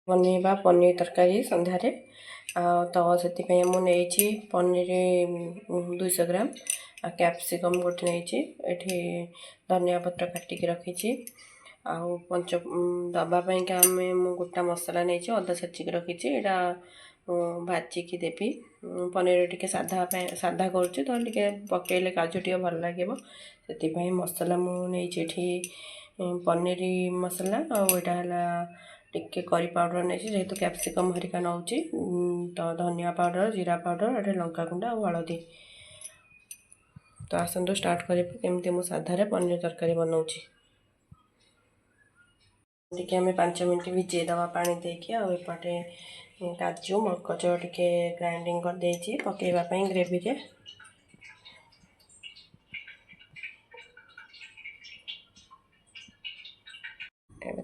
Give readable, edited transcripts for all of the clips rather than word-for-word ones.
बनेଇବା पनीर तरकारी संध्यारे तो से मुझे पनीर 200 ग्राम कैप्सिकम गोटे नहीं धनिया पत्र काटिकी रखी पंच दवापाई का गोटा मसला नहीं अदा छेचिक रखी भाजिकी देवी पनीर टी साधा साधा करुच्ची तो पकड़े काजू टे भल लगे से मसला मुझे पनीर मसला आईटा टिके करी पाउडर नहीं जेहेतु कैप्सिकम हरिका नौ तो धनिया पाउडर जीरा पाउडर ये लंका गुंड और हलदी। तो आसतु स्टार्ट करमती मु साधारे पनीर तरकारी बनाऊँगी। टिके आम 5 मिनट भिजेदवा पानी देकी आउपटे काजू मगज टिके ग्राइंडिंग कर देछि पकेइबा ग्रेवी रे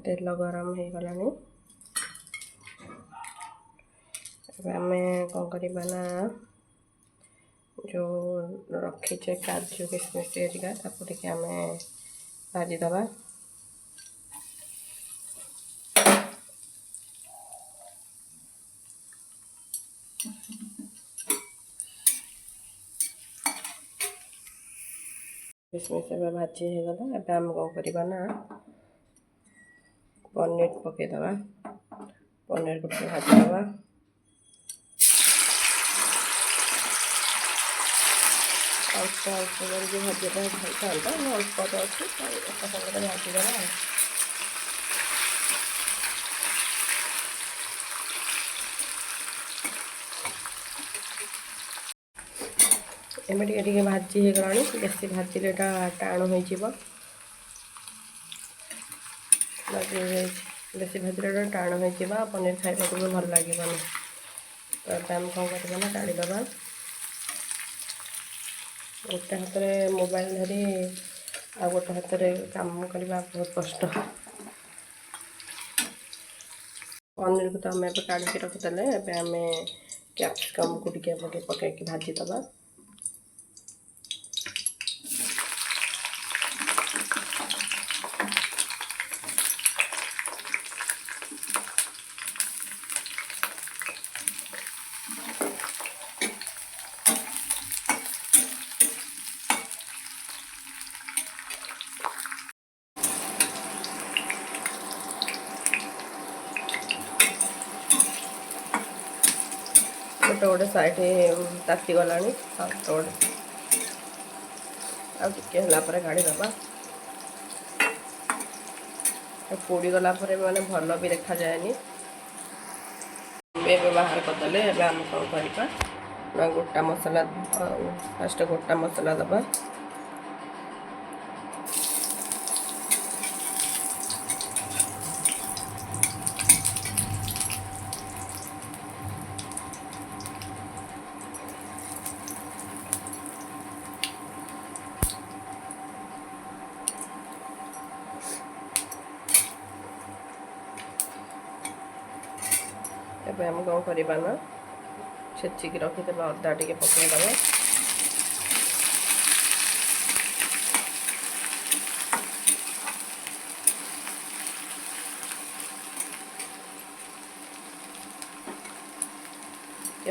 तेल गरम हो गलानी आम कौन करना जो रखीचे काजू किशमिश एरिका ताको आम भाजीदवा किशमिश भाजी हो गला। अब आम कौन करना पनीर पकईदवा पनीर को भाजीदवा अल्प अल्प करके भाजटा भल था अल्प तो अच्छे सागर भाजीदवा एम टे भाजी हो गला बेसी भाजिले टाण हो बेसी भाजिले टाण हो पनीर खाइबा भी भल लगे। तो आम कौन करना काढ़ीदवा गोटे हाथ में मोबाइल धरी आ गोटे हाथ में काम करवा बहुत कष्ट। पनीर को तो आम काढ़ी रखीदे आम कैप्सिकम को पकईकी भाजीदवा गोटे गोटे साइड ताती गला आगे काढ़ीदवा पोड़ी गला माने भल भी देखा जाए बाहर करदे। आम कौन करवा गोटा मसला फास्ट गोटा मसला दबा एबे हम कौन करवा ना छेचिक रखीदे अदा टे पकईदे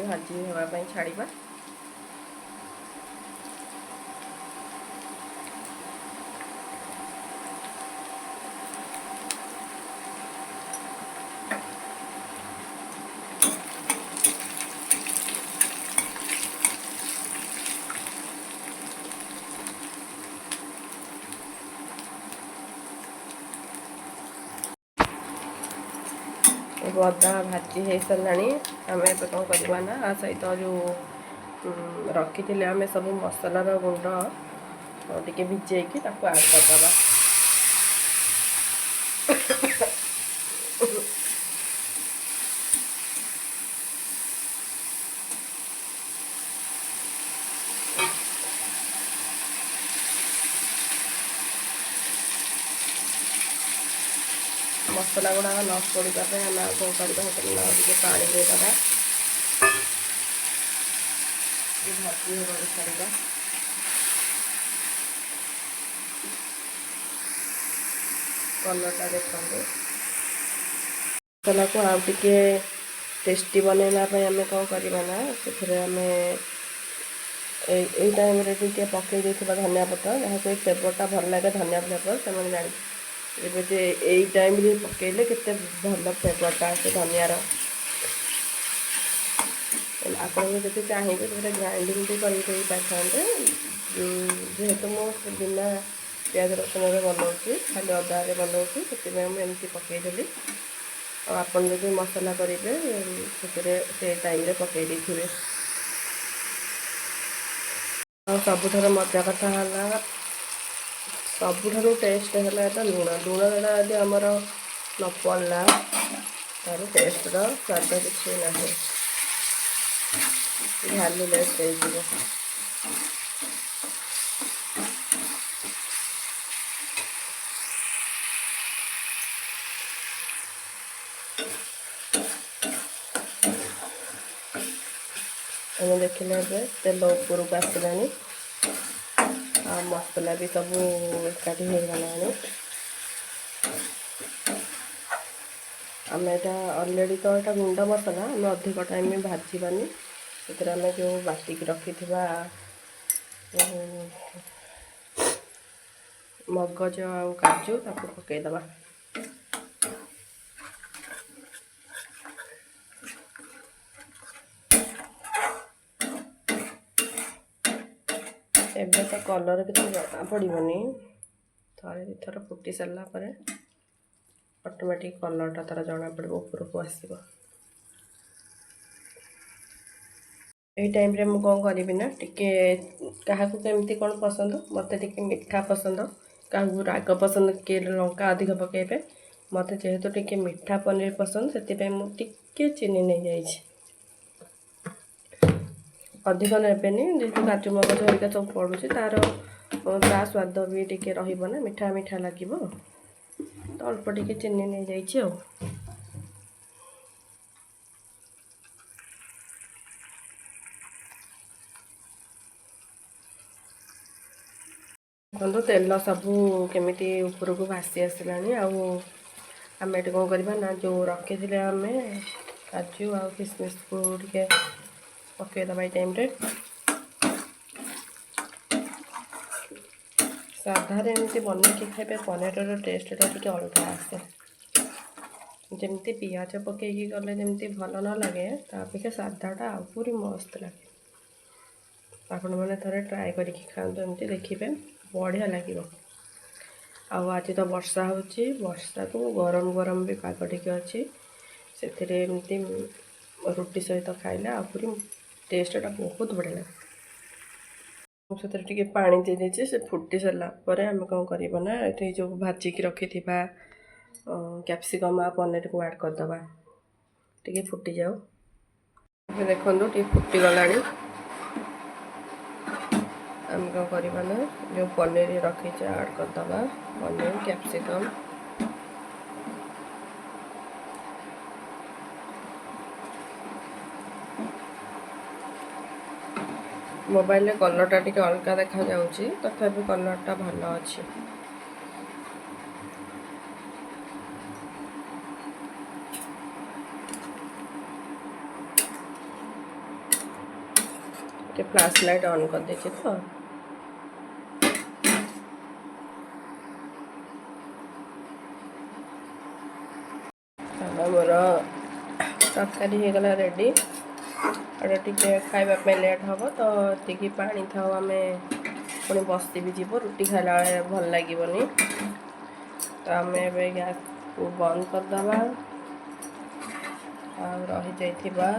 भाजी होगापाई छाड़ा अदा भाजी हो सारा आम ए कौन करवा ना आ सहित जो रखी थे आम सब मसलार गुंड टे भिजेकी आड करदे मसला गुड़ा न पड़ापी आम कौन करवा टे पानी देदे भाजी हो छाड़ा कलरटा देखते मसला को आउ टिके टेस्टी बनैला आम कौन करवा ना से आम यही टाइम टे पकई देथिबा धनिया पत्र जहाँ कोई फ्लेवरटा भल लगे धनिया फ्लेवर से जान जे यही टाइम पकईले केते भल फ्लेवरटा आसे धनियार। आपको जब चाहिए ग्राइंडिंग भी कर पारे जेहेतु मुझे बिना प्याज रसुन बनाऊँगी खाली अदा बनाऊँगी से एमती पकईदेली आप मसला करेंगे से टाइम पकई देथिबे। सबुठार मजा कथा है सबुठार टेस्ट है लुण लुण जब आमर न पड़ा तार टेस्टर स्वाद किसी ना भैल्यूलेस हो देखिले तेल उपरक आसला मसला भी सब एकाठी हो गला आम यहाँ अलरेडी तो यहाँ गुंड मसला आम अधिक टाइम भाजबानी से आम जो बाटिक रखि मगज आ काजू पकईदबा। एबे तो कलर किसी जना पड़ोनी थे दी थर फुटी सारा पर ऑटोमेटिक कलरटा तार जना पड़ ऊपर को आसो। यही टाइम रे कौन करी ना टिके क्या केमती कौन पसंद मत मीठा पसंद क्या राग पसंद किए लंका अधिक पकेबे मत जेहेतु टिके मीठा पनीर पसंद से मुझे चीनी नहीं जाइए अधिक नेबेनी जेहतु काजू मगज हरिका सब पड़ुଛି तार स्वाद भी टिके रहिबो ना मीठा मीठा लागिबो तो अल्प टिके चीनी नहीं जाइए आ देखो तेल सबू केमिति ऊपर को भासी आसला आम ये कौन करवा ना जो रखी थे आम काजू आ किसमिस को टे पकईदबा ये टाइम रे साधार एमती बनईकि खाइबे पनीर टेस्टा टे अलग आसे जमती पियाज पकईकि गले जमती भल न लगे तापेक्षा साधाटा आहरी मस्त लगे आपण मैंने थे ट्राए करके खाते एमती देखिए बढ़िया लगे। आज तो वर्षा होची वर्षा को गरम गरम भी पाग टिके अच्छी से रुटी सहित खाइले आहरी टेस्टा बहुत बढ़िया लगे। से टे पानी दे दीजिए से फुटी सारा पर आम कौन करवा ना ये जो भाजिक रखि कैप्सिकम आ पनीर को ऐड करदे टे फुटी जाओ देखो टे फुटी गला आम कौन करवा ना जो पनीर रखी ऐड करदे पनीर कैप्सिकम मोबाइल रे कलरटा टिके अलग देखा जाउची तथापि कलरटा भल अच्छी फ्लैश लाइट ऑन कर दीजिए तो मोर तरकारी हो गला रेडी और टे खावाई लेट हम तो टी पानी था आम पुणी बस्ती भी जीव रुटी खाला भल लगे तो आम ए गैस को बंद करदे आ रही जाइथिबा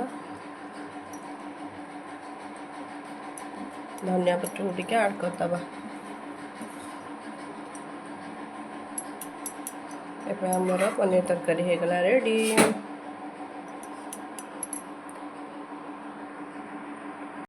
धनिया पत्र को टिके ऐड करदे एवं आमर पनीर तरकारी हो गला रेडी।